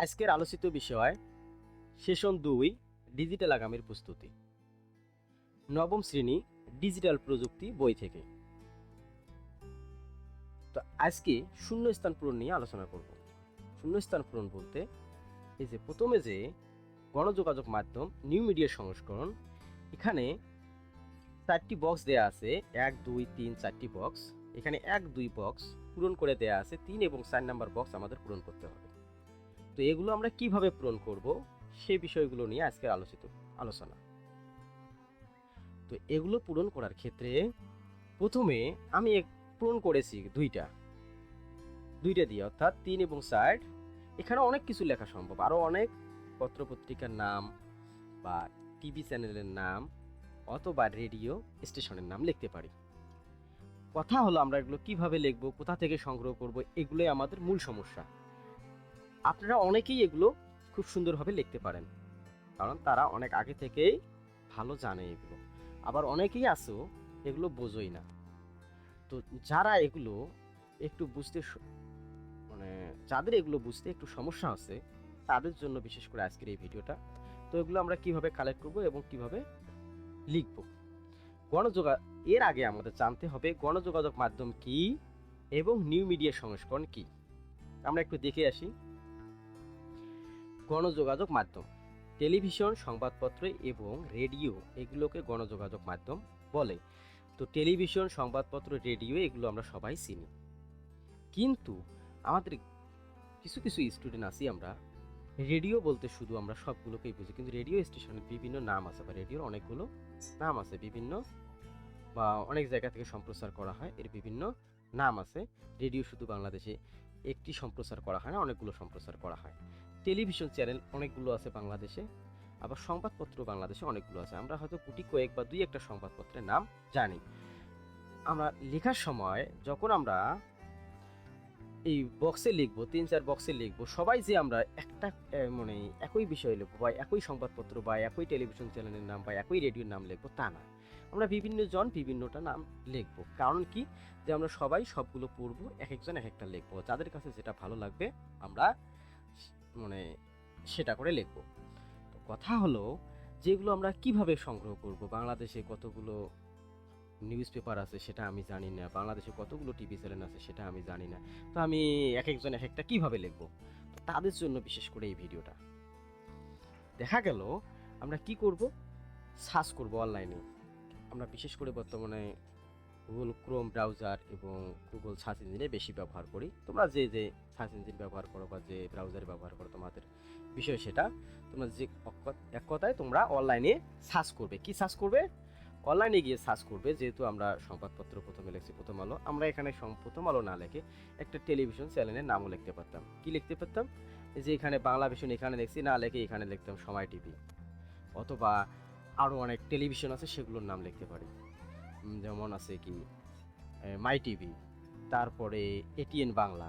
আজকের আলোচিত বিষয় সেশন 2 ডিজিটাল আগামীর প্রস্তুতি, নবম শ্রেণী ডিজিটাল প্রযুক্তি বই থেকে। তো আজকে শূন্যস্থান পূরণ নিয়ে আলোচনা করব। শূন্যস্থান পূরণ বলতে এই যে প্রথমে যে গণযোগাযোগ মাধ্যম নিউ মিডিয়া সংস্করণ, এখানে 4টি বক্স দেয়া আছে, 1 2 3 4টি বক্স। এখানে 1 2 বক্স পূরণ করে দেয়া আছে, 3 এবং 4 নাম্বার বক্স আমাদের পূরণ করতে হবে। তো এগুলো আমরা কিভাবে পূরণ করব সেই বিষয়গুলো নিয়ে আজকের আলোচনা। তো এগুলো পূরণ করার ক্ষেত্রে প্রথমে আমি পূরণ করেছি দুইটা দিয়ে, অর্থাৎ 3 এবং 4। এখানে অনেক কিছু লেখা সম্ভব, আরো অনেক পত্রপত্রিকার নাম বা টিভি চ্যানেলের নাম অথবা রেডিও স্টেশনের নাম লিখতে পারি। কথা হলো আমরা এগুলো কিভাবে লিখবো, কোথা থেকে সংগ্রহ করব, এগুলোই আমাদের মূল সমস্যা। আপনারা অনেকেই এগুলো খুব সুন্দরভাবে লিখতে পারেন, কারণ তারা অনেক আগে থেকেই ভালো জানে এগুলো। আবার অনেকেই আছো এগুলো বোঝোই না। তো যারা এগুলো একটু বুঝতে যাদের এগুলো বুঝতে একটু সমস্যা আছে, তাদের জন্য বিশেষ করে আজকের এই ভিডিওটা। তো এগুলো আমরা কিভাবে কালেক্ট করব এবং কিভাবে লিখব। এর আগে আমাদের জানতে হবে গণযোগাযোগ মাধ্যম কি এবং নিউ মিডিয়া সংস্করণ কি। আমরা একটু দেখে আসি। গণযোগাযোগ মাধ্যম, টেলিভিশন, সংবাদপত্র এবং রেডিও, এগুলোকে গণযোগাযোগ মাধ্যম বলে। তো টেলিভিশন, সংবাদপত্র, রেডিও এগুলো আমরা সবাই চিনি, কিন্তু আমাদের কিছু কিছু স্টুডেন্ট আছি আমরা রেডিও বলতে শুধু আমরা সবগুলোকেই বুঝি, কিন্তু রেডিও স্টেশনের বিভিন্ন নাম আছে বা রেডিওর অনেকগুলো নাম আছে, বিভিন্ন বা অনেক জায়গা থেকে সম্প্রচার করা হয়, এর বিভিন্ন নাম আছে। রেডিও শুধু বাংলাদেশে একটি সম্প্রচার করা হয় না, অনেকগুলো সম্প্রচার করা হয়। টেলিভিশন চ্যানেল অনেকগুলো আছে বাংলাদেশে, আবার সংবাদপত্র বাংলাদেশে অনেকগুলো আছে। আমরা হয়তো গুটি কয়েক বা দুই একটা সংবাদপত্রের নাম জানি। আমরা লেখার সময় যখন আমরা এই বক্সে লিখবো, 3-4 বক্সে লিখবো, সবাই যে আমরা একটা মানে একই বিষয় লিখবো বা একই সংবাদপত্র বা একই টেলিভিশন চ্যানেলের নাম বা একই রেডিওর নাম লিখবো তা না। আমরা বিভিন্ন জন বিভিন্নটা নাম লিখবো। কারণ কি, যে আমরা সবাই সবগুলো পড়বো, এক একজন এক একটা লিখবো, যাদের কাছে যেটা ভালো লাগবে আমরা মানে সেটা করে লিখবো। তো কথা হলো যেগুলো আমরা কিভাবে সংগ্রহ করব। বাংলাদেশে কতগুলো নিউজ পেপার আছে সেটা আমি জানি না, বাংলাদেশে কতগুলো টিভি চ্যানেল আছে সেটা আমি জানি না। তো আমি এক একজন এক একটা কিভাবে লিখবো, তো তাদের জন্য বিশেষ করে এই ভিডিওটা। দেখা গেল আমরা কি করব, সার্চ করব অনলাইনে। আমরা বিশেষ করে বর্তমানে গুগল ক্রোম ব্রাউজার এবং গুগল সার্চ ইঞ্জিনে বেশি ব্যবহার করি। তোমরা যে যে সার্চ ইঞ্জিন ব্যবহার করো বা যে ব্রাউজার ব্যবহার করো তোমাদের বিষয় সেটা। তোমরা যে এক কথায় তোমরা অনলাইনে সার্চ করবে। কি সার্চ করবে? অনলাইনে গিয়ে সার্চ করবে। যেহেতু আমরা সংবাদপত্র প্রথমে লিখছি প্রথম আলো, আমরা এখানে প্রথম আলো না লিখে একটা টেলিভিশন চ্যানেলের নামও লিখতে পারতাম। কি লিখতে পারতাম? যে এখানে বাংলা ভিশন এখানে লিখছি, না লিখে এখানে লিখতাম সময় টিভি, অথবা আরও অনেক টেলিভিশন আছে সেগুলোর নাম লিখতে পারি। যেমন আছে কি মাই টিভি, তারপরে এটিএন বাংলা,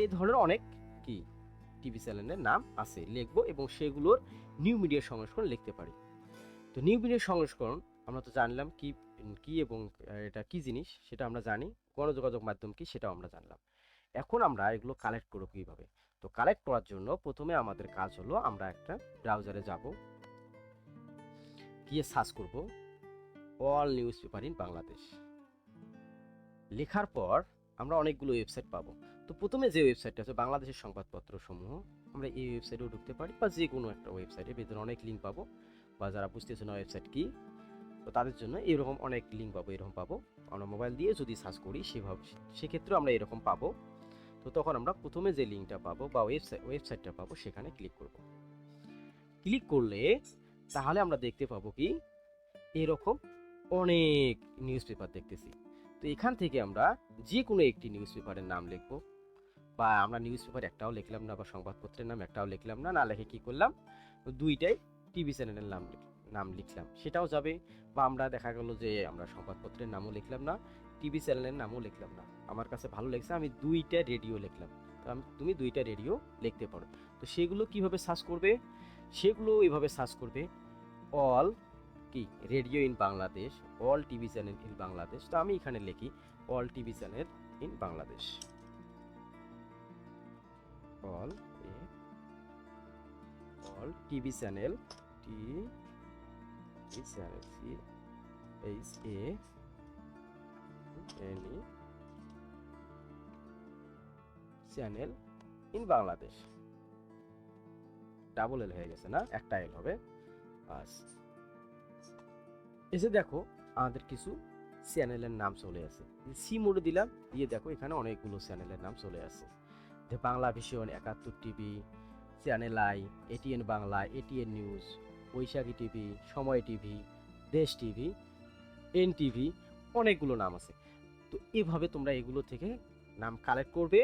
এই ধরনের অনেক কি টিভি চ্যানেলের নাম আছে, লিখবো এবং সেগুলোর নিউ মিডিয়া সংস্করণ লিখতে পারি। তো নিউ মিডিয়া সংস্করণ আমরা তো জানলাম কি কি এবং এটা কি জিনিস সেটা আমরা জানি, গণযোগাযোগ মাধ্যম কি সেটাও আমরা জানলাম। এখন আমরা এগুলো কালেক্ট করব কিভাবে। তো কালেক্ট করার জন্য প্রথমে আমাদের কাজ হলো আমরা একটা ব্রাউজারে যাব, গিয়ে সার্চ করব all news paper in Bangladesh. লেখার পর আমরা অনেকগুলো ওয়েবসাইট পাবো। তো প্রথমে যে ওয়েবসাইটটা আছে বাংলাদেশের সংবাদপত্র সমূহ, আমরা এই ওয়েবসাইটেও ঢুকতে পারি বা যে কোনো একটা ওয়েবসাইটে ভেতরে অনেক লিঙ্ক পাবো, বা যারা বুঝতেছে না ওয়েবসাইট কি, তো তাদের জন্য এরকম অনেক লিঙ্ক পাবো, এরকম পাবো। আমরা মোবাইল দিয়ে যদি সার্চ করি সেভাবে সেক্ষেত্রেও আমরা এরকম পাবো। তো তখন আমরা প্রথমে যে লিঙ্কটা পাবো বা ওয়েবসাইটটা পাবো সেখানে ক্লিক করব। ক্লিক করলে তাহলে আমরা দেখতে পাবো কি এরকম অনেক নিউজ পেপার দেখতেছি। তো এখান থেকে আমরা যে কোনো একটি নিউজ পেপারের নাম লিখব, বা আমরা নিউজ পেপার একটাও লিখলাম না বা সংবাদপত্রের নাম একটাও লিখলাম না, না লিখে কি করলাম দুইটাই টিভি চ্যানেলের নাম লিখলাম, সেটাও যাবে। বা আমরা দেখা গেল যে আমরা সংবাদপত্রের নামও লিখলাম না, টিভি চ্যানেলের নামও লিখলাম না, আমার কাছে ভালো লেগেছে আমি দুইটা রেডিও লিখলাম, তো তুমি দুইটা রেডিও লিখতে পারো। তো সেগুলো কিভাবে সার্চ করবে? সেগুলো এইভাবে সার্চ করবে অল কি radio in Bangladesh, all TV channel in Bangladesh. তো আমি এখানে লিখি all TV channel in Bangladesh, all all TV channel, TV channel, CHANE channel in Bangladesh. Double L হয়ে গেছে না, একটা এল হবে। এসে দেখো আমাদের কিছু চ্যানেলের নাম চলে আসে। সি মোডে দিলাম, দিয়ে দেখো এখানে অনেকগুলো চ্যানেলের নাম চলে আসে। যে Bangla vision, 71 TV, channel I, ATN Bangla, ATN news, Baishakhi TV, Somoy TV, Desh TV, N TV, অনেকগুলো নাম আছে। তো এভাবে তোমরা এগুলো থেকে নাম কালেক্ট করবে,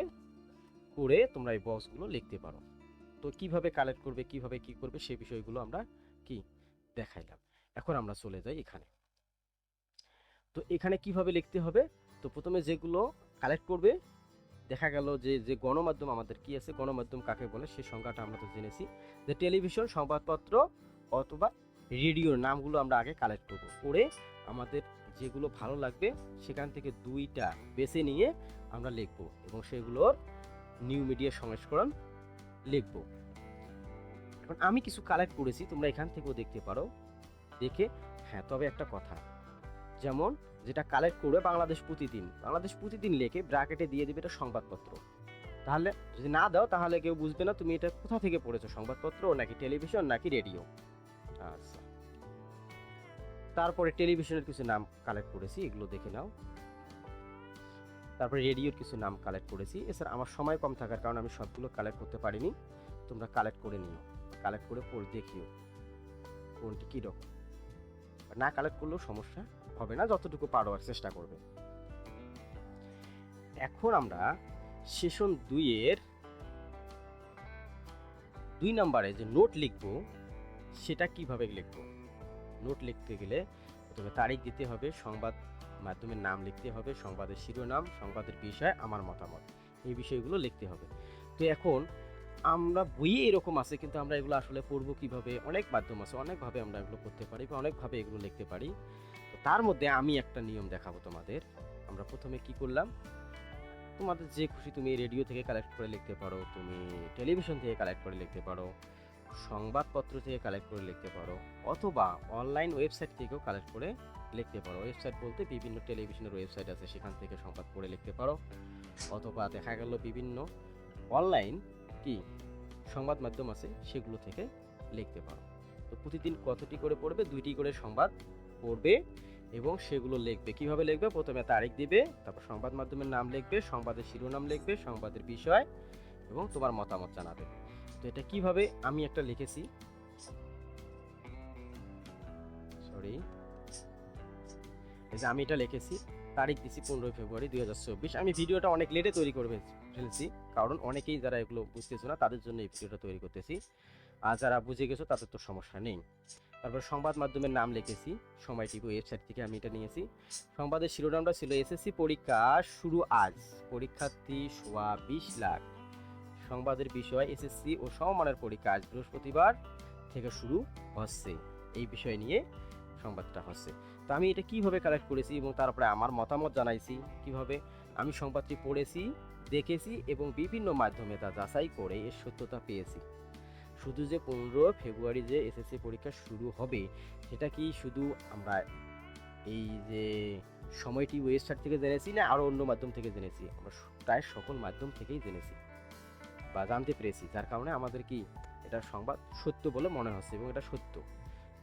করে তোমরা এই বক্সগুলো লিখতে পারো। তো কিভাবে কালেক্ট করবে, কিভাবে কি করবে, সেই বিষয়গুলো আমরা কি দেখাইলাম। এখন আমরা চলে যাই এখানে। তো এখানে কিভাবে লিখতে হবে, তো প্রথমে যেগুলো কালেক্ট করবে, দেখা গেল যে গণমাধ্যম আমাদের কি আছে, গণমাধ্যম কাকে বলে সেই সংজ্ঞাটা আমরা তো জেনেছি, যে টেলিভিশন, সংবাদপত্র অথবা রেডিওর নামগুলো আমরা আগে কালেক্ট করব, করে আমাদের যেগুলো ভালো লাগবে সেখান থেকে দুইটা বেছে নিয়ে আমরা লিখব এবং সেগুলোর নিউ মিডিয়া সংস্করণ লিখব। এখন আমি কিছু কালেক্ট করেছি, তোমরা এখান থেকেও দেখতে পারো, দেখে হ্যাঁ। তবে একটা কথা, যেমন যেটা কালেক্ট করবে বাংলাদেশ প্রতিদিন, বাংলাদেশ প্রতিদিন লিখে ব্র্যাকেটে দিয়ে দিবে এটা সংবাদপত্র। তাহলে যদি না দাও তাহলে কেউ বুঝবে না তুমি এটা কোথা থেকে পড়েছো, সংবাদপত্র নাকি টেলিভিশন নাকি রেডিও। আচ্ছা, তারপরে টেলিভিশনের কিছু নাম কালেক্ট করেছি, এগুলো দেখে নাও। তারপরে রেডিওর কিছু নাম কালেক্ট করেছি। এছাড়া আমার সময় কম থাকার কারণে আমি সবগুলো কালেক্ট করতে পারিনি, তোমরা কালেক্ট করে নিও, কালেক্ট করে পড়ে দেখিও কোনটি কী রকম। না কালেক্ট করলেও সমস্যা হবে না, যতটুকু পারো আর চেষ্টা করবে। এখন আমরা সেশন 2-এর 2 নম্বরে যে নোট লিখব সেটা কিভাবে লিখব। নোট লিখতে গেলে প্রথমে তারিখ দিতে হবে, সংবাদ মাধ্যমের নাম লিখতে হবে, সংবাদের শিরোনাম, সংবাদের বিষয়, আমার মতামত, এই বিষয়গুলো লিখতে হবে। তো এখন আমরা বইয়ে এরকম আছে, কিন্তু আমরা এগুলো আসলে পড়বো কিভাবে, অনেক মাধ্যম আছে, অনেকভাবে আমরা এগুলো করতে পারি বা অনেকভাবে এগুলো লিখতে পারি। তো তার মধ্যে আমি একটা নিয়ম দেখাবো তোমাদের। আমরা প্রথমে কি করলাম, তোমাদের যে খুশি তুমি রেডিও থেকে কালেক্ট করে লিখতে পারো, তুমি টেলিভিশন থেকে কালেক্ট করে লিখতে পারো, সংবাদপত্র থেকে কালেক্ট করে লিখতে পারো, অথবা অনলাইন ওয়েবসাইট থেকেও কালেক্ট করে লিখতে পারো। ওয়েবসাইট বলতে বিভিন্ন টেলিভিশনের ওয়েবসাইট আছে, সেখান থেকে সংবাদ পড়ে লিখতে পারো, অথবা দেখা গেল বিভিন্ন অনলাইন কি সংবাদ মাধ্যম আছে সেগুলো থেকে লিখতে পারো। তো প্রতিদিন কতটি করে পড়বে, 2টি করে সংবাদ পড়বে এবং সেগুলো লিখবে। কিভাবে লিখবে, প্রথমে তারিখ দিবে, তারপর সংবাদ মাধ্যমের নাম লিখবে, সংবাদের শিরোনাম লিখবে, সংবাদের বিষয় এবং তোমার মতামত জানাবে। তো এটা কিভাবে আমি একটা লিখেছি, সরি, এই যে আমি এটা লিখেছি, তারিখ দিছি 15 ফেব্রুয়ারি 2024। আমি ভিডিওটা অনেক লেটে তৈরি করে ফেলছি, কারণ অনেকেই যারা এগুলো বুঝতেছো না তাদের জন্য এই ভিডিওটা তৈরি করতেছি, আর যারা বুঝে গেছো তাদের তো সমস্যা নেই। তারপর সংবাদ মাধ্যমের নাম লিখেছি, সময় টিভি ওয়েবসাইট থেকে আমি এটা নিয়েছি। সংবাদের শিরোনামটা ছিল এসএসসি পরীক্ষা শুরু আজ, পরীক্ষার্থী 20 লাখ। সংবাদের বিষয় এসএসসি ও সমমানের পরীক্ষা আজ বৃহস্পতিবার থেকে শুরু হচ্ছে, এই বিষয় নিয়ে সংবাদটা হচ্ছে। তো আমি এটা কিভাবে কালেক্ট করেছি এবং তারপরে আমার মতামত জানাইছি, কিভাবে আমি সংবাদটি পড়েছি, দেখেছি এবং বিভিন্ন মাধ্যমে তা যাচাই করে এর সত্যতা পেয়েছি। শুধু যে 15 ফেব্রুয়ারি যে এসএসসি পরীক্ষা শুরু হবে সেটা কি শুধু আমরা এই যে সময়টি ওয়েবসাইট থেকে জেনেছি, না আরও অন্য মাধ্যম থেকে জেনেছি? আমরা প্রায় সকল মাধ্যম থেকেই জেনেছি বা জানতে পেরেছি, যার কারণে আমাদের কি এটা সংবাদ সত্য বলে মনে হচ্ছে এবং এটা সত্য।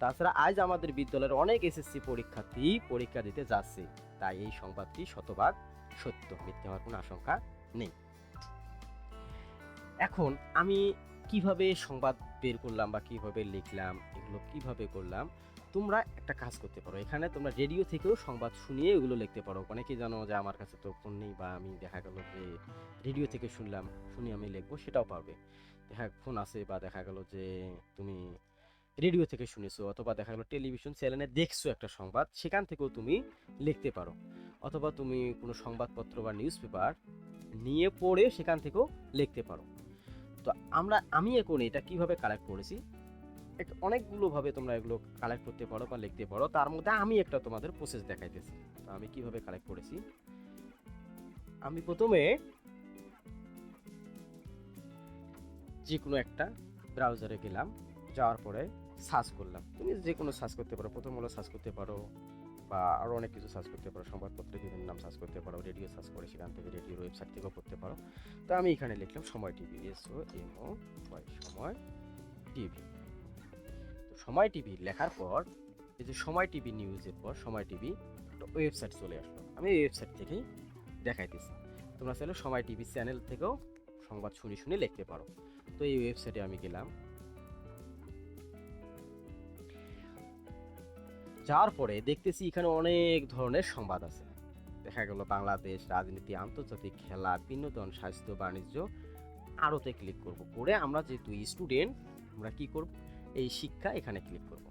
তাছাড়া আজ আমাদের বিদ্যালয়ের অনেক এসএসসি পরীক্ষার্থী পরীক্ষা দিতে যাচ্ছে, তাই এই সংবাদটি শতভাগ সত্য, মিথ্যে হওয়ার কোনো আশঙ্কা নেই। এখন আমি কিভাবে সংবাদ বের করলাম বা কিভাবে লিখলাম, এগুলো কিভাবে করলাম, তোমরা একটা কাজ করতে পারো। এখানে তোমরা রেডিও থেকেও সংবাদ শুনিয়ে এগুলো লিখতে পারো। অনেকেই জানো যে আমার কাছে তো ফোন নেই, বা আমি দেখা গেল যে রেডিও থেকে শুনলাম, শুনি আমি লিখবো, সেটাও পারবে। দেখা ফোন আছে বা দেখা গেল যে তুমি রেডিও থেকে শুনেছো, অথবা দেখা গেলো টেলিভিশন চ্যানেলে দেখছো একটা সংবাদ, সেখান থেকেও তুমি লিখতে পারো। অথবা তুমি কোনো সংবাদপত্র বা নিউজ পেপার নিয়ে পড়ে সেখান থেকেও লিখতে পারো। তো আমি এখন এটা কিভাবে কালেক্ট করেছি, অনেকগুলো ভাবে তোমরা এগুলো কালেক্ট করতে পারো বা লিখতে পারো। তার মধ্যে আমি একটা তোমাদের প্রসেস দেখাইতেছি। তো আমি কিভাবে কালেক্ট করেছি, আমি প্রথমে যে কোনো একটা ব্রাউজারে গেলাম, যাওয়ার পরে সার্চ করলাম, তুমি যে কোনো সার্চ করতে পারো, প্রথম হলো সার্চ করতে পারো বা আরও অনেক কিছু সার্চ করতে পারো, সংবাদপত্রের বিভিন্ন নাম সার্চ করতে পারো, রেডিও সার্চ করে সেখান থেকে রেডিওর ওয়েবসাইট থেকেও করতে পারো। তো আমি এখানে লিখলাম সময় টিভি, SOMOY, সময় টিভি। তো সময় টিভি লেখার পর এই যে সময় টিভি নিউজের পর সময় টিভি ওয়েবসাইট চলে আসলো। আমি এই ওয়েবসাইট থেকেই দেখাইতেছি, তোমরা চাইলে সময় টিভি চ্যানেল থেকেও সংবাদ শুনে শুনে লিখতে পারো। তো এই ওয়েবসাইটে আমি গেলাম, যাওয়ার পরে দেখতেছি এখানে অনেক ধরনের সংবাদ আছে। দেখা গেল বাংলাদেশ, রাজনীতি, আন্তর্জাতিক, খেলা, বিনোদন, স্বাস্থ্য, বাণিজ্য, আরোতে ক্লিক করব। করে আমরা যেহেতু স্টুডেন্ট, আমরা কি করব, এই শিক্ষা এখানে ক্লিক করব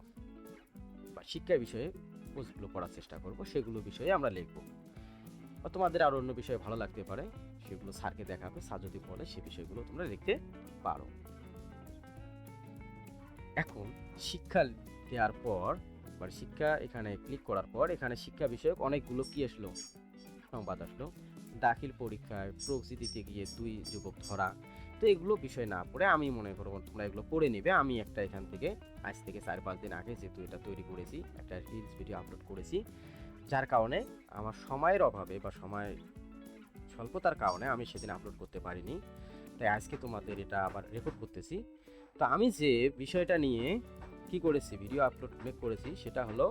বা শিক্ষার বিষয়ে পোস্টগুলো পড়ার চেষ্টা করব, সেগুলো বিষয়ে আমরা লিখব। বা তোমাদের আরও অন্য বিষয়ে ভালো লাগতে পারে, সেগুলো স্যারকে দেখাবে, স্যার যদি বলে সে বিষয়গুলো তোমরা লিখতে পারো। এখন শিক্ষা দেওয়ার পর বা শিক্ষা এখানে ক্লিক করার পর এখানে শিক্ষা বিষয়ক অনেকগুলো কি আসলো, সংবাদ আসলো। দাখিল পরীক্ষায় প্রক্সি দিতে গিয়ে 2 যুবক ধরা। তো এগুলো বিষয় না পড়ে আমি মনে করব তোমরা এগুলো পড়ে নেবে। আমি একটা এখান থেকে আজ থেকে 4-5 দিন আগে যেহেতু এটা তৈরি করেছি, একটা রিলস ভিডিও আপলোড করেছি, যার কারণে আমার সময়ের অভাবে বা সময় স্বল্পতার কারণে আমি সেদিন আপলোড করতে পারিনি, তাই আজকে তোমাদের এটা আবার রেকর্ড করতেছি। তো আমি যে বিষয়টা নিয়ে কি করেছি, ভিডিও আপলোড করেছি, সেটা হলো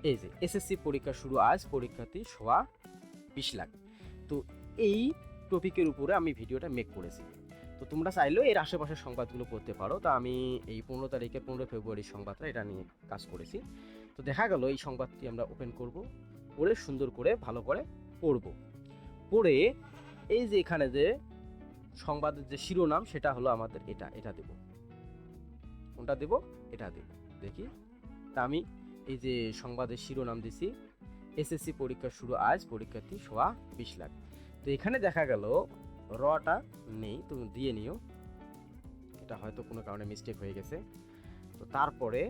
এই যে এসএসসি পরীক্ষা শুরু আজ, পরীক্ষার্থী 20 লাখ। তো এই টপিকের উপরে আমি ভিডিওটা মেক করেছি। তো তোমরা চাইলেও এর আশেপাশের সংবাদগুলো পড়তে পারো। তো আমি এই 15 তারিখের 15 ফেব্রুয়ারির সংবাদটা এটা নিয়ে কাজ করেছি। তো দেখা গেল এই সংবাদটি আমরা ওপেন করব, পড়ে সুন্দর করে ভালো করে পড়ব। পড়ে এই যে এখানে যে সংবাদের যে শিরোনাম সেটা হলো আমাদের এটা দেব। কোনটা দেব? এটা দেব। দেখি, তা আমি এই যে সংবাদের শিরোনাম দিছি, এসএসসি পরীক্ষা শুরু আজ, পরীক্ষার্থী 20 লাখ। তো এখানে দেখা গেল রটা নেই, তুমি দিয়ে নিও, এটা হয়তো কোনো কারণে মিস্টেক হয়ে গেছে। তো তারপরে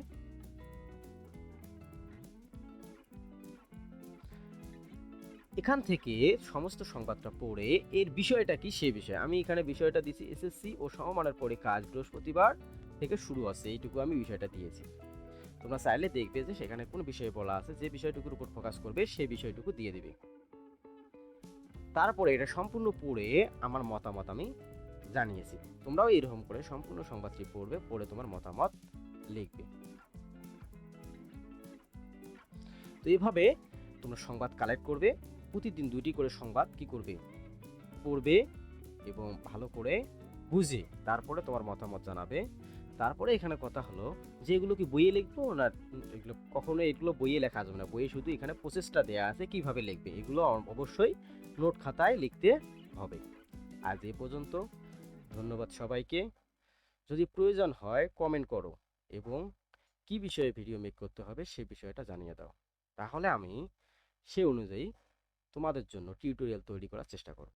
এখান থেকে সমস্ত সংবাদটা পড়ে এর বিষয়টা কি সেই বিষয়ে আমি এখানে বিষয়টা দিয়েছি, এসএসসি ও সমমানের পরীক্ষা আজ বৃহস্পতিবার থেকে শুরু হচ্ছে, এইটুকু আমি বিষয়টা দিয়েছি। তোমরা চাইলে দেখবে যে সেখানে কোন বিষয়ে বলা আছে, যে বিষয়টুকুর উপর ফোকাস করবে সেই বিষয়টুকু দিয়ে দিবে। তারপরে এটা সম্পূর্ণ পড়ে আমার মতামত আমি জানিয়েছি। তোমরাও এরকম করে সম্পূর্ণ সংবাদটি পড়বে, পড়ে তোমার মতামত লিখবে। তো এইভাবে তোমরা সংবাদ কালেক্ট করবে, প্রতিদিন 2টি করে সংবাদ কি করবে, পড়বে এবং ভালো করে বুঝে তারপরে তোমার মতামত জানাবে। তারপরে এখানে কথা হলো যে এগুলো কি বইয়ে লিখবো না, এগুলো কখনো এগুলো বইয়ে লেখা যাবে না। বইয়ে শুধু এখানে প্রসেসটা দেওয়া আছে কিভাবে লিখবে, এগুলো অবশ্যই নোট খাতায় লিখতে হবে। আজ এ পর্যন্ত, ধন্যবাদ সবাইকে। যদি প্রয়োজন হয় কমেন্ট করো এবং কি বিষয়ে ভিডিও মেক করতে হবে সেই বিষয়টা জানিয়ে দাও, তাহলে আমি সে অনুযায়ী তোমাদের জন্য টিউটোরিয়াল তৈরি করার চেষ্টা করব।